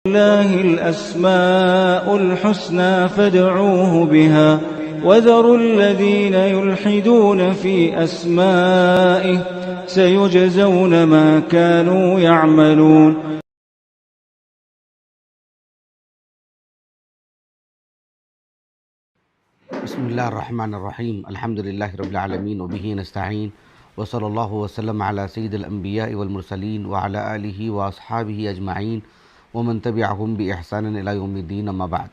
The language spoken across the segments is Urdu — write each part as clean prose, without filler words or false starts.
لله الأسماء الحسنى فادعوه بها وذروا الذين يلحدون في أسمائه سيجزون ما كانوا يعملون. بسم اللہ الرحمن الرحیم الحمد للہ رب العالمین وبہ نستعین وصلی اللہ وسلم علی سید الانبیاء والمرسلین وعلی آلہ واصحابہ اجمعین ومن تبعہم بإحسان الی یوم الدین اما بعد.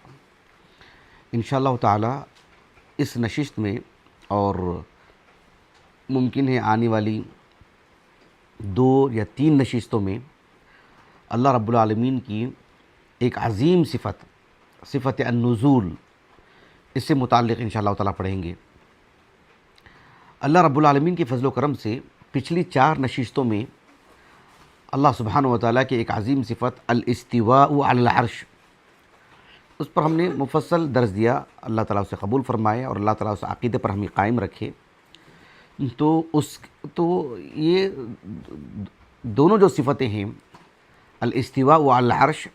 انشاءاللہ تعالی اس نشست میں اور ممکن ہے آنے والی 2 یا 3 نشستوں میں اللہ رب العالمین کی ایک عظیم صفت النزول، اس سے متعلق انشاءاللہ تعالیٰ پڑھیں گے. اللہ رب العالمین کے فضل و کرم سے پچھلی 4 نشستوں میں اللہ سبحانہ و تعالیٰ کی ایک عظیم صفت الاستواء علی العرش، اس پر ہم نے مفصل درس دیا. اللہ تعالیٰ اسے قبول فرمائے اور اللہ تعالیٰ اس عقیدے پر ہمیں قائم رکھے. تو یہ دونوں جو صفتیں ہیں، الاستواء علی العرش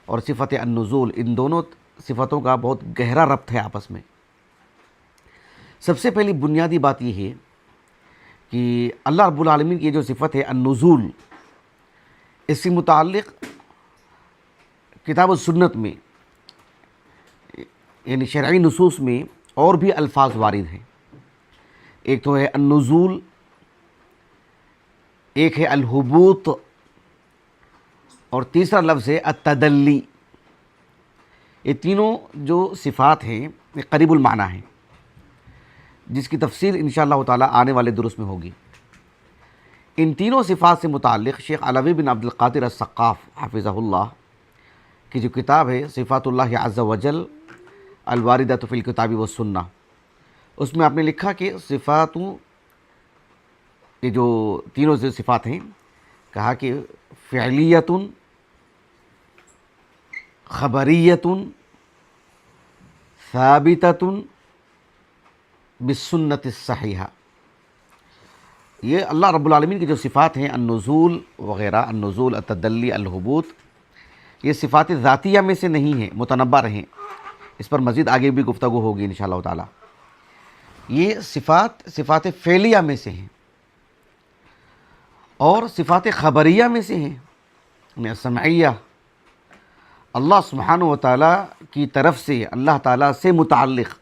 اور صفت النزول، ان دونوں صفتوں کا بہت گہرا ربط ہے آپس میں. سب سے پہلی بنیادی بات یہ ہے کہ اللہ رب العالمین کی جو صفت ہے النزول، اس سے متعلق کتاب و سنت میں یعنی شرعی نصوص میں اور بھی الفاظ وارد ہیں. ایک تو ہے النزول، ایک ہے الہبوط، اور تیسرا لفظ ہے التدلی. یہ تینوں جو صفات ہیں یہ قریب المعنی ہیں، جس کی تفسیر انشاءاللہ تعالی آنے والے دروس میں ہوگی. ان تینوں صفات سے متعلق شیخ علوی بن عبد القادر السقاف حفظہ اللہ کی جو کتاب ہے صفات اللہ عز وجل الواردۃ فی الکتاب والسنہ، اس میں آپ نے لکھا کہ یہ جو تینوں جو صفات ہیں، کہا کہ فعلیت، خبریت، ثابتۃ بالسنت الصحیحہ. یہ اللہ رب العالمین کی جو صفات ہیں النزول وغیرہ، النزول، التدلی، الہبوط، یہ صفات ذاتیہ میں سے نہیں ہیں، متنبع رہیں. اس پر مزید آگے بھی گفتگو ہوگی انشاءاللہ تعالی. یہ صفات فعلیہ میں سے ہیں اور صفات خبریہ میں سے ہیں، یعنی سمعیہ. اللہ سبحانہ و تعالیٰ کی طرف سے، اللہ تعالیٰ سے متعلق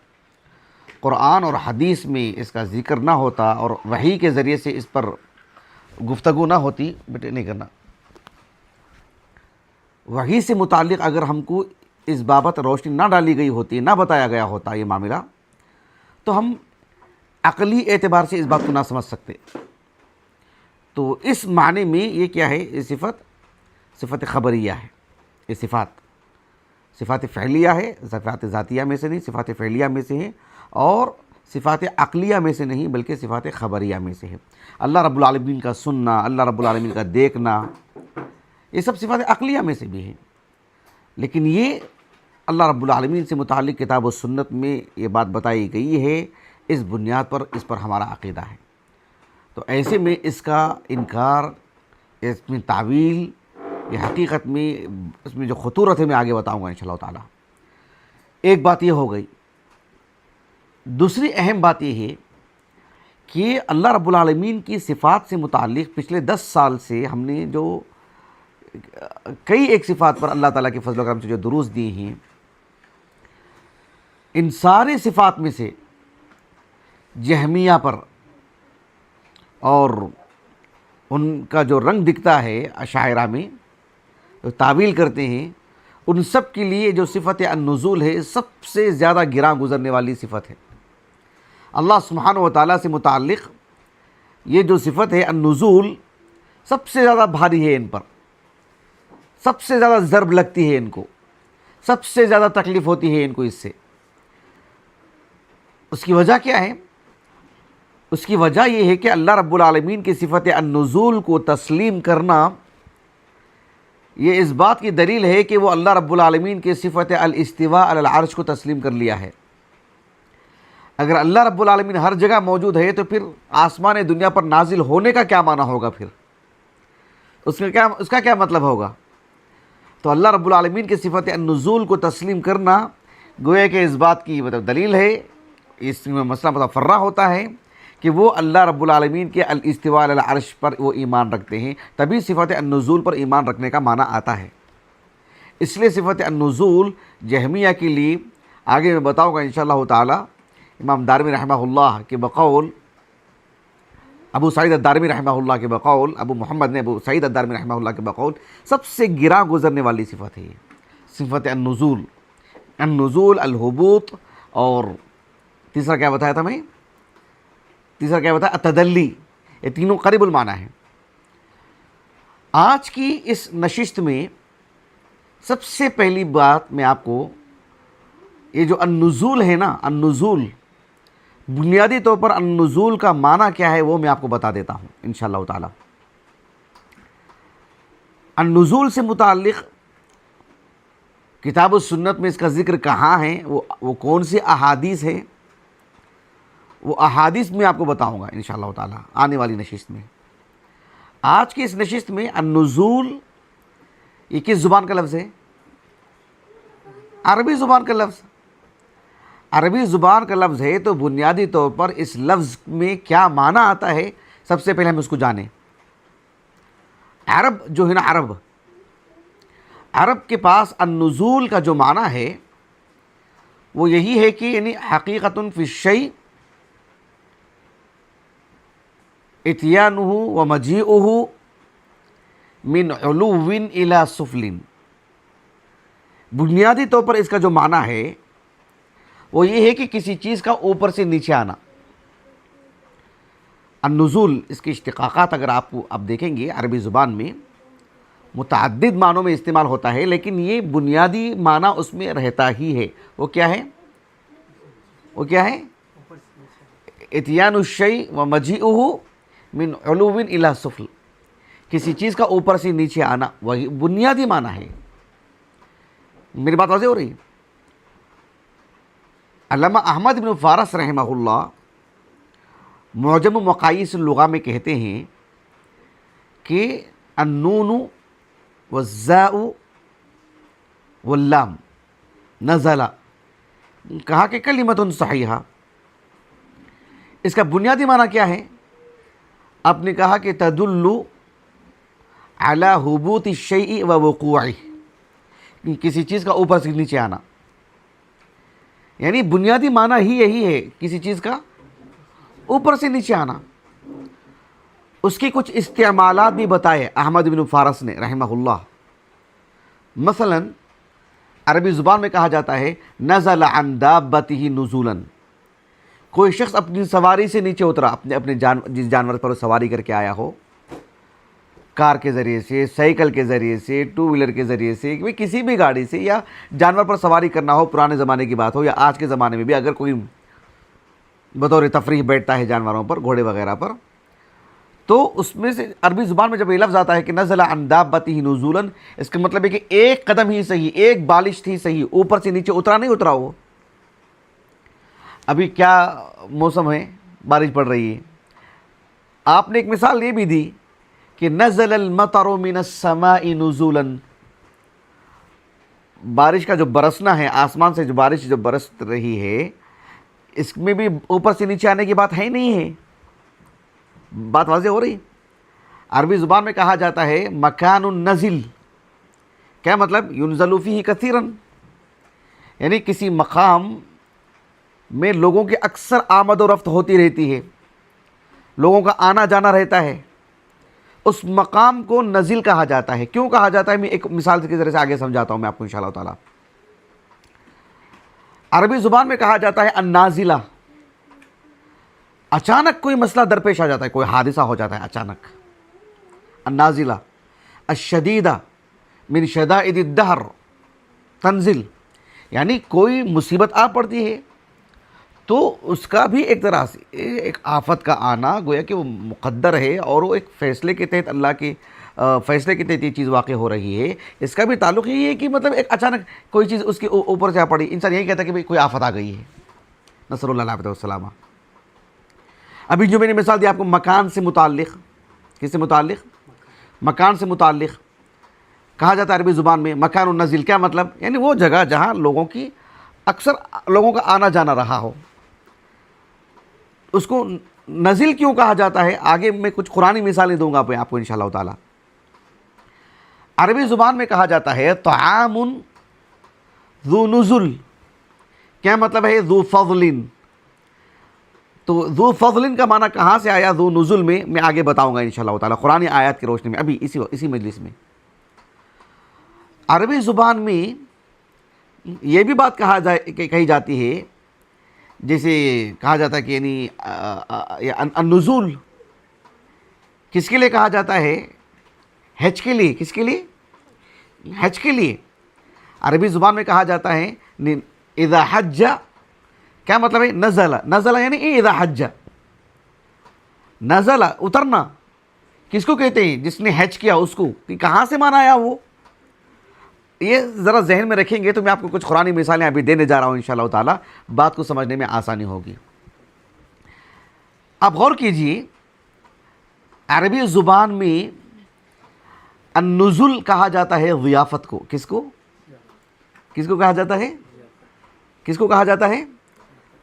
قرآن اور حدیث میں اس کا ذکر نہ ہوتا اور وحی کے ذریعے سے اس پر گفتگو نہ ہوتی، بیٹے نہیں کرنا، وحی سے متعلق اگر ہم کو اس بابت روشنی نہ ڈالی گئی ہوتی، نہ بتایا گیا ہوتا یہ معاملہ، تو ہم عقلی اعتبار سے اس بات کو نہ سمجھ سکتے. تو اس معنی میں یہ کیا ہے، یہ صفت خبریہ ہے. یہ صفات فعلیہ ہے، صفات ذاتیہ میں سے نہیں، صفات فعلیہ میں سے ہیں، اور صفات عقلیہ میں سے نہیں بلکہ صفات خبریہ میں سے ہے. اللہ رب العالمین کا سننا، اللہ رب العالمین کا دیکھنا، یہ سب صفات عقلیہ میں سے بھی ہیں. لیکن یہ اللہ رب العالمین سے متعلق کتاب و سنت میں یہ بات بتائی گئی ہے، اس بنیاد پر اس پر ہمارا عقیدہ ہے. تو ایسے میں اس کا انکار، اس میں تعویل، یہ حقیقت میں اس میں جو خطورت ہے میں آگے بتاؤں گا انشاءاللہ تعالی. ایک بات یہ ہو گئی. دوسری اہم بات یہ ہے کہ اللہ رب العالمین کی صفات سے متعلق پچھلے 10 سال سے ہم نے جو کئی ایک صفات پر اللہ تعالیٰ کے فضل و کرم سے جو دروس دی ہیں، ان سارے صفات میں سے جہمیہ پر اور ان کا جو رنگ دکھتا ہے اشاعرہ میں جو تعویل کرتے ہیں، ان سب کے لیے جو صفت النزول ہے سب سے زیادہ گراں گزرنے والی صفت ہے. اللہ سبحانہ و تعالیٰ سے متعلق یہ جو صفت ہے النزول سب سے زیادہ بھاری ہے، ان پر سب سے زیادہ ضرب لگتی ہے، ان کو سب سے زیادہ تکلیف ہوتی ہے ان کو اس سے. اس کی وجہ کیا ہے؟ اس کی وجہ یہ ہے کہ اللہ رب العالمین کی صفت النزول کو تسلیم کرنا یہ اس بات کی دلیل ہے کہ وہ اللہ رب العالمین کی صفت الاستواء علی العرش کو تسلیم کر لیا ہے. اگر اللہ رب العالمین ہر جگہ موجود ہے تو پھر آسمان دنیا پر نازل ہونے کا کیا معنی ہوگا؟ پھر اس کا کیا مطلب ہوگا؟ تو تو اللہ رب العالمین کی صفت النزول کو تسلیم کرنا گویا کہ اس بات کی دلیل ہے، اس میں مسئلہ متفرع ہوتا ہے کہ وہ اللہ رب العالمین کے الاستواء علی العرش پر وہ ایمان رکھتے ہیں، تبھی صفت النزول پر ایمان رکھنے کا معنی آتا ہے۔ اس لیے صفت النزول جہمیہ کے لیے آگے میں بتاؤں گا انشاءاللہ تعالی، امام دارمی رحمہ اللہ کے بقول، ابو سعید الدارمی رحمہ اللہ کے بقول، ابو محمد نے ابو سعید الدارمی رحمہ اللہ کے بقول سب سے گراں گزرنے والی صفت ہے یہ صفت النزول، النزول، الہبوط، اور تیسرا کیا بتایا تھا میں؟ تیسرا کیا بتایا؟ التدلی۔ یہ تینوں قریب المعنی ہیں۔ آج کی اس نشست میں سب سے پہلی بات میں آپ کو یہ جو النزول ہے نا، النزول، بنیادی طور پر النزول کا معنی کیا ہے وہ میں آپ کو بتا دیتا ہوں انشاءاللہ تعالی۔ النزول سے متعلق کتاب و سنت میں اس کا ذکر کہاں ہے، وہ کون سی احادیث ہے، وہ احادیث میں آپ کو بتاؤں گا انشاءاللہ تعالی آنے والی نشست میں۔ آج کی اس نشست میں النزول یہ کس زبان کا لفظ ہے؟ عربی زبان کا لفظ۔ عربی زبان کا لفظ ہے تو بنیادی طور پر اس لفظ میں کیا معنی آتا ہے سب سے پہلے ہم اس کو جانیں۔ عرب جو ہے نا، عرب کے پاس النزول کا جو معنی ہے وہ یہی ہے کہ یعنی حقیقت فی الشیء اتیانہ و مجیئہ من علو الی سفل۔ بنیادی طور پر اس کا جو معنی ہے وہ یہ ہے کہ کسی چیز کا اوپر سے نیچے آنا۔ النزول اس کی اشتقاقات اگر آپ دیکھیں گے عربی زبان میں متعدد معنوں میں استعمال ہوتا ہے، لیکن یہ بنیادی معنی اس میں رہتا ہی ہے۔ وہ کیا ہے؟ اتیان الشیء و مجیئہ من علو الی سفل، کسی چیز کا اوپر سے نیچے آنا، وہی بنیادی معنی ہے۔ میری بات واضح ہو رہی ہے؟ علامہ احمد بن فارس رحمہ اللہ معجم مقاییس اللغہ میں کہتے ہیں کہ النون والزاء واللام نزل، کہا کہ کلمۃ صحیحہ۔ اس کا بنیادی معنی کیا ہے؟ آپ نے کہا کہ تدل علی حبوط الشیء و وقوعہ، کسی چیز کا اوپر سے نیچے آنا، یعنی بنیادی معنی ہی یہی ہے، کسی چیز کا اوپر سے نیچے آنا۔ اس کی کچھ استعمالات بھی بتائے احمد بن فارس نے رحمہ اللہ۔ مثلا عربی زبان میں کہا جاتا ہے نزل عن دابتہ نزولا، کوئی شخص اپنی سواری سے نیچے اترا، اپنے جس جانور پر وہ سواری کر کے آیا ہو، کار کے ذریعے سے، سائیکل کے ذریعے سے، ٹو ویلر کے ذریعے سے، کسی بھی گاڑی سے، یا جانور پر سواری کرنا ہو، پرانے زمانے کی بات ہو یا آج کے زمانے میں بھی اگر کوئی بطور تفریح بیٹھتا ہے جانوروں پر، گھوڑے وغیرہ پر، تو اس میں سے عربی زبان میں جب یہ لفظ آتا ہے کہ نزل عن دابتہ نزولا، اس کا مطلب ہے کہ ایک قدم ہی صحیح، ایک بالش ہی صحیح، اوپر سے نیچے اترا نہیں اترا وہ۔ ابھی کیا موسم ہے، بارش پڑ رہی ہے، آپ نے ایک مثال یہ بھی دی کہ نزل المطر من السماء نزولا، بارش کا جو برسنا ہے، آسمان سے جو بارش جو برس رہی ہے، اس میں بھی اوپر سے نیچے آنے کی بات ہے نہیں ہے۔ بات واضح ہو رہی؟ عربی زبان میں کہا جاتا ہے مکان النزل، کیا مطلب؟ ينزل فيه كثيرا، یعنی کسی مقام میں لوگوں کی اکثر آمد و رفت ہوتی رہتی ہے، لوگوں کا آنا جانا رہتا ہے، اس مقام کو نزل کہا جاتا ہے۔ کیوں کہا جاتا ہے؟ میں ایک مثال کے ذریعے سے آگے سمجھاتا ہوں میں آپ کو انشاءاللہ تعالی۔ عربی زبان میں کہا جاتا ہے النازلہ، اچانک کوئی مسئلہ درپیش آ جاتا ہے، کوئی حادثہ ہو جاتا ہے اچانک، النازلہ۔ الشدیدہ من شدائد الدہر تنزل، یعنی کوئی مصیبت آ پڑتی ہے تو اس کا بھی ایک طرح سے ایک آفت کا آنا گویا کہ وہ مقدر ہے، اور وہ ایک فیصلے کے تحت، اللہ کے فیصلے کے تحت یہ چیز واقع ہو رہی ہے۔ اس کا بھی تعلق یہی ہے کہ مطلب ایک اچانک کوئی چیز اس کے اوپر سے آ پڑی، انسان یہی کہتا ہے کہ بھئی کوئی آفت آ گئی ہے، نصر اللہ علیہ وسلم۔ ابھی جو میں نے مثال دی آپ کو مکان سے متعلق، کس سے متعلق؟ مکان سے متعلق۔ کہا جاتا ہے عربی زبان میں مکان النزل. کیا مطلب؟ یعنی وہ جگہ جہاں لوگوں کی اکثر لوگوں کا آنا جانا رہا ہو. اس کو نزل کیوں کہا جاتا ہے آگے میں کچھ قرآنی مثالیں دوں گا آپ کو انشاءاللہ تعالی. عربی زبان میں کہا جاتا ہے طعام ذو نزل. کیا مطلب ہے؟ ذو فضل. تو ذو فضل کا معنی کہاں سے آیا ذو نزل میں آگے بتاؤں گا انشاءاللہ تعالی قرآنی آیات کی روشنی میں ابھی اسی مجلس میں. عربی زبان میں یہ بھی بات کہی جاتی ہے، جیسے کہا جاتا ہے کہ یعنی النزول کس کے لیے کہا جاتا ہے؟ حج کے لیے. کس کے لیے؟ حج کے لیے. عربی زبان میں کہا جاتا ہے اذا حج. کیا مطلب ہے؟ نزل یعنی اذا حج. نزل اترنا کس کو کہتے ہیں؟ جس نے حج کیا اس کو. کہاں سے مانا آیا وہ؟ یہ ذرا ذہن میں رکھیں گے تو میں آپ کو کچھ قرآنی مثالیں ابھی دینے جا رہا ہوں انشاءاللہ تعالی، بات کو سمجھنے میں آسانی ہوگی. آپ غور کیجئے، عربی زبان میں النزل کہا جاتا ہے ضیافت کو. کس کو کہا جاتا ہے؟ کس کو کہا جاتا ہے؟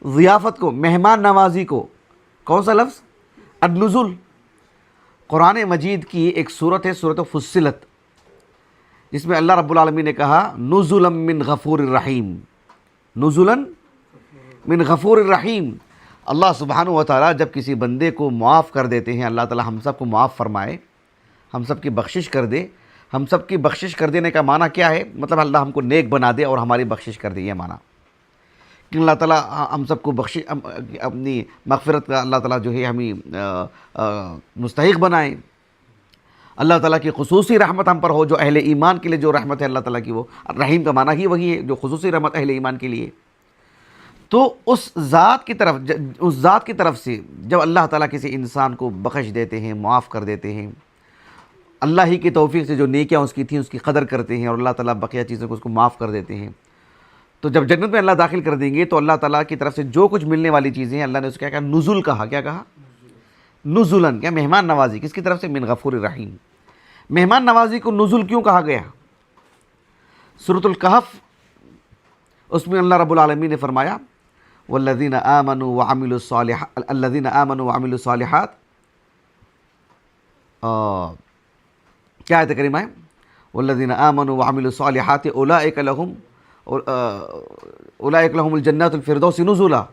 ضیافت کو، مہمان نوازی کو. کون سا لفظ؟ النزل. قرآن مجید کی ایک سورت ہے سورت فصلت، جس میں اللہ رب العالمین نے کہا نزلا من غفور الرحیم. نزلا من غفور الرحیم. اللہ سبحانہ و تعالی جب کسی بندے کو معاف کر دیتے ہیں، اللہ تعالی ہم سب کو معاف فرمائے، ہم سب کی بخشش کر دے. ہم سب کی بخشش کر دینے کا معنی کیا ہے؟ مطلب اللہ ہم کو نیک بنا دے اور ہماری بخشش کر دے، یہ معنی کہ اللہ تعالیٰ ہم سب کو بخشش اپنی مغفرت کا اللہ تعالیٰ جو ہے ہمیں مستحق بنائے. اللہ تعالیٰ کی خصوصی رحمت ہم پر ہو، جو اہل ایمان کے لیے جو رحمت ہے اللہ تعالیٰ کی، وہ رحیم کا معنی ہی وہی ہے جو خصوصی رحمت اہل ایمان کے لیے. تو اس ذات کی طرف سے جب اللہ تعالیٰ کسی انسان کو بخش دیتے ہیں، معاف کر دیتے ہیں، اللہ ہی کی توفیق سے جو نیکیاں اس کی تھیں اس کی قدر کرتے ہیں اور اللہ تعالیٰ بقیہ چیزوں کو اس کو معاف کر دیتے ہیں، تو جب جنت میں اللہ داخل کر دیں گے تو اللہ تعالیٰ کی طرف سے جو کچھ ملنے والی چیزیں ہیں اللہ نے اس کو کیا کہا؟ نزول کہا. کیا کہا؟ نزولن. کیا؟ مہمان نوازی. کس کی طرف سے؟ من غفور الرحیم. مہمان نوازی کو نزول کیوں کہا گیا؟ سورۃ الکہف، اس میں اللہ رب العالمین نے فرمایا والذین آمنوا وعملوا الصالحات کیا آیت کریمہ ہے؟ والذین آمنوا وعملوا الصالحات اولئک لهم الجنات الفردوس نزلا.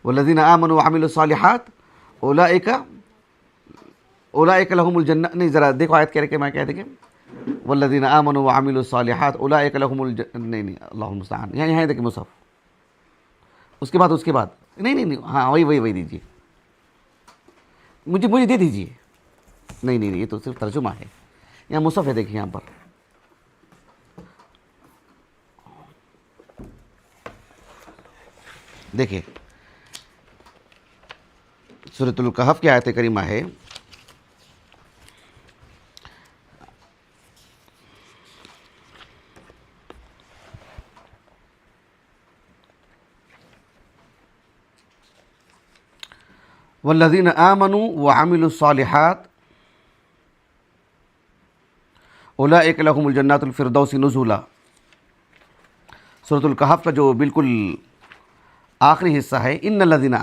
والذین آمنوا وعملوا الصالحات اولئک لهم الجنات. نہیں ذرا دیکھو آیت کہہ میں کہہ دیکھیں والذین آمنوا وعملوا الصالحات اولئک لهم نہیں اللہ المستعان. یہاں دیکھیں مصحف، اس کے بعد نہیں ہاں وہی دیجیے، مجھے دے دیجیے. نہیں یہ تو صرف ترجمہ ہے. یہاں مصحف ہے، دیکھیں یہاں پر دیکھیں سورۃ الکہف کی آیت کریمہ ہے والذین آمنوا وعملوا الصالحات اولئک لهم الجنات الفردوس نزلا. سورۃ الکہف کا جو بالکل آخری حصہ ہے ان الذین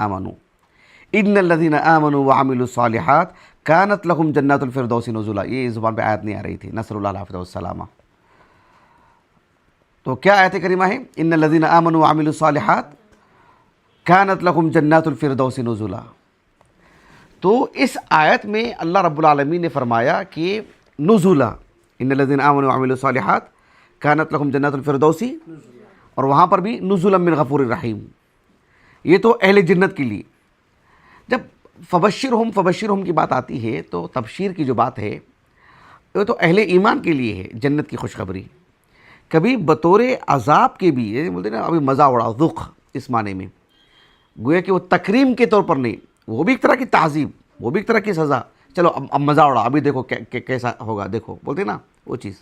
آمنوا وعملوا الصالحات کانت لهم جنات الفردوس نزلا. یہ زبان پہ آیت نہیں آ رہی تھی، نصر اللہ حافظ والسلامہ. تو کیا آیت کریمہ ہے؟ ان الذین آمنوا وعملوا الصالحات کانت لهم جنات الفردوس نزلا. تو اس آیت میں اللہ رب العالمین نے فرمایا کہ نزلا، ان الذین آمنوا وعملوا الصالحات کانت لهم جنات الفردوس، اور وہاں پر بھی نزلا من غفور الرحیم. یہ تو اہل جنت کے لیے. جب فبشرہم کی بات آتی ہے تو تبشیر کی جو بات ہے وہ تو اہل ایمان کے لیے ہے، جنت کی خوشخبری. کبھی بطور عذاب کے بھی، یہ بولتے ہیں نا ابھی مزہ اڑا، ذوق اس معنی میں، گویا کہ وہ تکریم کے طور پر نہیں، وہ بھی ایک طرح کی تعذیب، وہ بھی ایک طرح کی سزا. چلو اب مزہ اڑا، ابھی دیکھو کیسا ہوگا، دیکھو بولتے نا وہ چیز.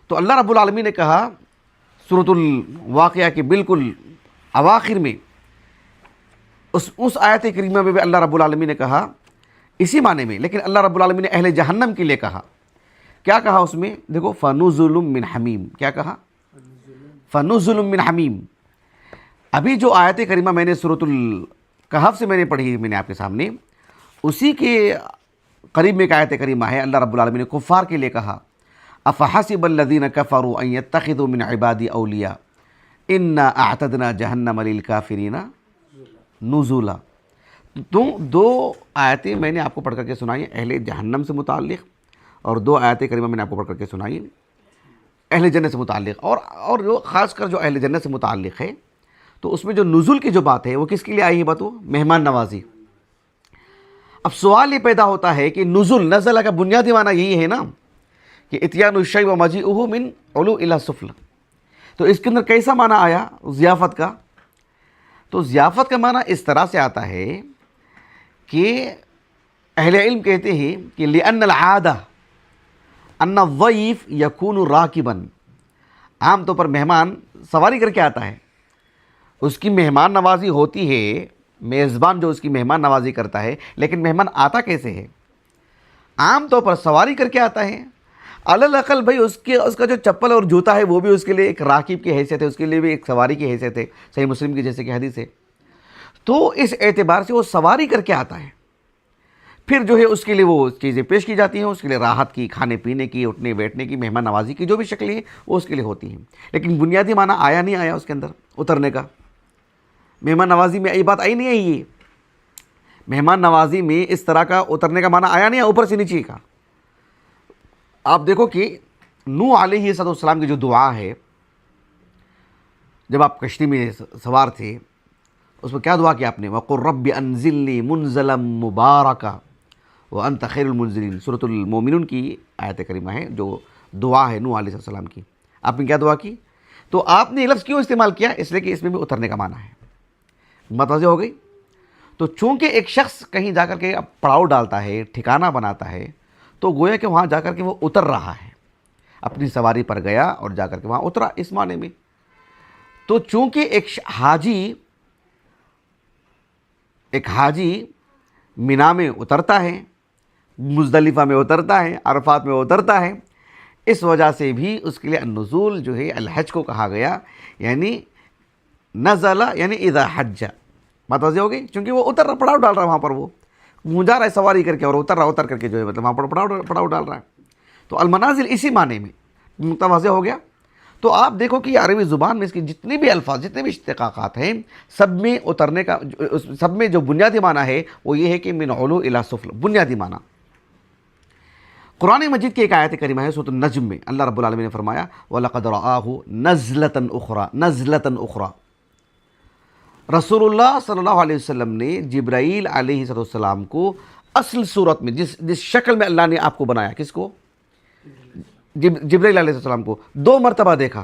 تو اللہ رب العالمین نے کہا سورۃ الواقعہ کے بالکل اواخر میں اس آیت کریمہ میں بھی اللہ رب العالمین نے کہا اسی معنی میں، لیکن اللہ رب العالمین نے اہل جہنم کے لیے کہا کیا کہا اس میں؟ دیکھو فنزل من حمیم، کیا کہا؟ فنزل من حمیم. ابھی جو آیت کریمہ میں نے سورۃ الکہف سے میں نے پڑھی، میں نے آپ کے سامنے، اسی کے قریب میں ایک آیت کریمہ ہے. اللہ رب العالمین نے کفار کے لیے کہا افحسب الذین کفروا ان یتخذوا من عبادی اولیاء انا اعتدنا جہنم للکافرین نزلا. تو دو آیتیں میں نے آپ کو پڑھ کر کے سنائی اہل جہنم سے متعلق، اور دو آیت کریمہ میں نے آپ کو پڑھ کر کے سنائی اہل جنت سے متعلق. اور جو خاص کر جو اہل جنت سے متعلق ہے، تو اس میں جو نزول کی جو بات ہے وہ کس کے لیے آئی ہے؟ بتو، مہمان نوازی. اب سوال یہ پیدا ہوتا ہے کہ نزول، نزلہ کا بنیادی معنی یہی ہے نا کہ اتیان الشیء و مجیئہ من علو الی سفل. تو اس کے اندر کیسا معنی آیا ضیافت کا؟ تو ضیافت کا معنی اس طرح سے آتا ہے کہ اہل علم کہتے ہیں کہ لأن العادہ ان الضیف یکون راکبا. عام طور پر مہمان سواری کر کے آتا ہے، اس کی مہمان نوازی ہوتی ہے، میزبان جو اس کی مہمان نوازی کرتا ہے، لیکن مہمان آتا کیسے ہے؟ عام طور پر سواری کر کے آتا ہے. الاقل بھائی اس کا جو چپل اور جوتا ہے وہ بھی اس کے لیے ایک راکب کی حیثیت ہے، اس کے لیے بھی ایک سواری کی حیثیت ہے، صحیح مسلم کی جیسے کہ حدیث ہے. تو اس اعتبار سے وہ سواری کر کے آتا ہے. پھر جو ہے اس کے لیے وہ چیزیں پیش کی جاتی ہیں، اس کے لیے راحت کی، کھانے پینے کی، اٹھنے بیٹھنے کی، مہمان نوازی کی جو بھی شکلیں ہیں وہ اس کے لیے ہوتی ہیں. لیکن بنیادی معنی آیا نہیں آیا اس کے اندر اترنے کا. مہمان نوازی میں یہ بات آئی نہیں ہے. یہ مہمان نوازی میں اس طرح کا اترنے کا معنی آیا نہیں ہے اوپر سے نیچے کا. آپ دیکھو کہ نوح علیہ السلام کی جو دعا ہے، جب آپ کشتی میں سوار تھے، اس میں کیا دعا کیا آپ نے؟ وَقُلْ رَبِّ أَنزِلْنِي مُنزَلًا مُبَارَكًا وَأَنْتَ خَيْرُ الْمُنزِلِينَ. سورۃ المومنون کی آیت کریمہ ہے، جو دعا ہے نوح علیہ السلام کی. آپ نے کیا دعا کی؟ تو آپ نے یہ لفظ کیوں استعمال کیا؟ اس لیے کہ اس میں بھی اترنے کا معنی ہے. متوجہ ہو گئی؟ تو چونکہ ایک شخص کہیں جا کر کے پڑاؤ ڈالتا ہے، ٹھکانہ بناتا ہے، تو گویا کہ وہاں جا کر کے وہ اتر رہا ہے. اپنی سواری پر گیا اور جا کر کے وہاں اترا اس معنی میں. تو چونکہ ایک حاجی مینا میں اترتا ہے، مزدلفہ میں اترتا ہے، عرفات میں اترتا ہے، اس وجہ سے بھی اس کے لیے النزول جو ہے الحج کو کہا گیا. یعنی نزل یعنی اذا حج. بات واضح ہو گئی؟ چونکہ وہ اتر رہا، پڑاؤ ڈال رہا ہے وہاں پر، وہ جا رہا ہے سواری کر کے اور اتر کر کے جو ہے مطلب وہاں پر پڑاؤ ڈال رہا ہے. تو المنازل اسی معنی میں متواضع ہو گیا. تو آپ دیکھو کہ عربی زبان میں اس کی جتنے بھی الفاظ، جتنے بھی اشتقاقات ہیں، سب میں اترنے کا، سب میں جو بنیادی معنی ہے وہ یہ ہے کہ من علو الی سفل، بنیادی معنی. قرآن مجید کی ایک آیت کریمہ ہے سورۃ النجم میں، اللہ رب العالمین نے فرمایا وَلَقَدْ رَآهُ نَزْلَةً أُخْرَى نَزْلَةً أُخْرَى. رسول اللہ صلی اللہ علیہ وسلم نے جبرائیل علیہ السلام کو اصل صورت میں، جس شکل میں اللہ نے آپ کو بنایا، کس کو؟ جبرائیل علیہ السلام کو 2 مرتبہ دیکھا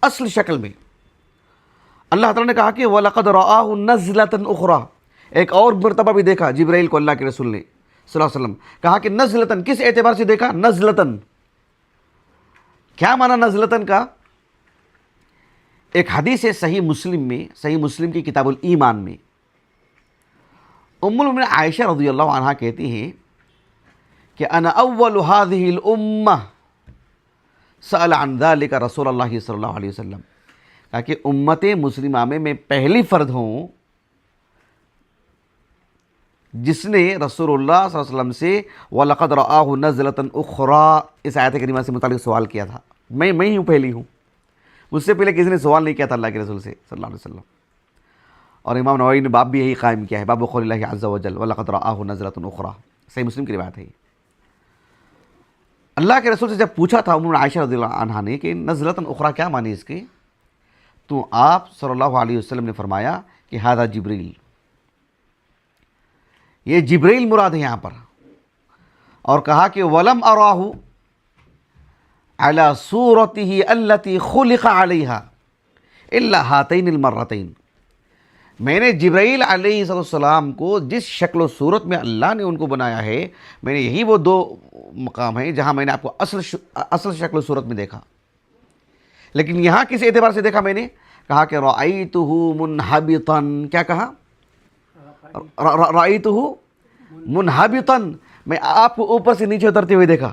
اصل شکل میں. اللہ تعالیٰ نے کہا کہ وَلَقَدْ رَآهُ نَزْلَةً أُخْرَى، ایک اور مرتبہ بھی دیکھا جبرائیل کو اللہ کے رسول نے صلی اللہ علیہ وسلم. کہا کہ نزلتاً، کس اعتبار سے دیکھا؟ نزلتاً. کیا معنی نزلتاً کا؟ ایک حدیث ہے صحیح مسلم میں، صحیح مسلم کی کتاب الایمان میں، ام المؤمنین عائشہ رضی اللہ عنہا کہتی ہیں کہ انا اول هذه الامہ سأل عن ذلك رسول اللہ صلی اللہ علیہ وسلم. کہا کہ امت مسلمہ میں پہلی فرد ہوں جس نے رسول اللہ صلی اللہ علیہ وسلم سے وَلَقَدْ رَآهُ نَزْلَةً أُخْرَى اس آیت کریمہ سے متعلق سوال کیا تھا. میں ہی ہوں پہلی ہوں، مجھ سے پہلے کسی نے سوال نہیں کیا تھا اللہ کے رسول سے صلی اللہ علیہ وسلم. اور امام نووی نے باب بھی یہی قائم کیا ہے، باب قول اللہ عز وجل وَلَقَدْ رَآهُ نَزْلَةً أُخْرَى. صحیح مسلم کی روایت ہے. اللہ کے رسول سے جب پوچھا تھا ام عائشہ رضی اللہ عنہا نے کہ نزلۃ اخری کیا معنی اس کے، تو آپ صلی اللہ علیہ وسلم نے فرمایا کہ ھذا جبریل، یہ جبریل مراد ہے یہاں پر. اور کہا کہ ولم اراہ علی صورته التي خلق علیها الا هاتین المرتين. میں نے جبرائیل علیہ السلام کو جس شکل و صورت میں اللہ نے ان کو بنایا ہے، میں نے یہی وہ 2 مقام ہیں جہاں میں نے آپ کو اصل شکل و صورت میں دیکھا. لیکن یہاں کس اعتبار سے دیکھا میں نے؟ کہا کہ رأیتہ منحبطا. کیا کہا؟ رأیتہ منحبطا، میں آپ کو اوپر سے نیچے اترتے ہوئے دیکھا.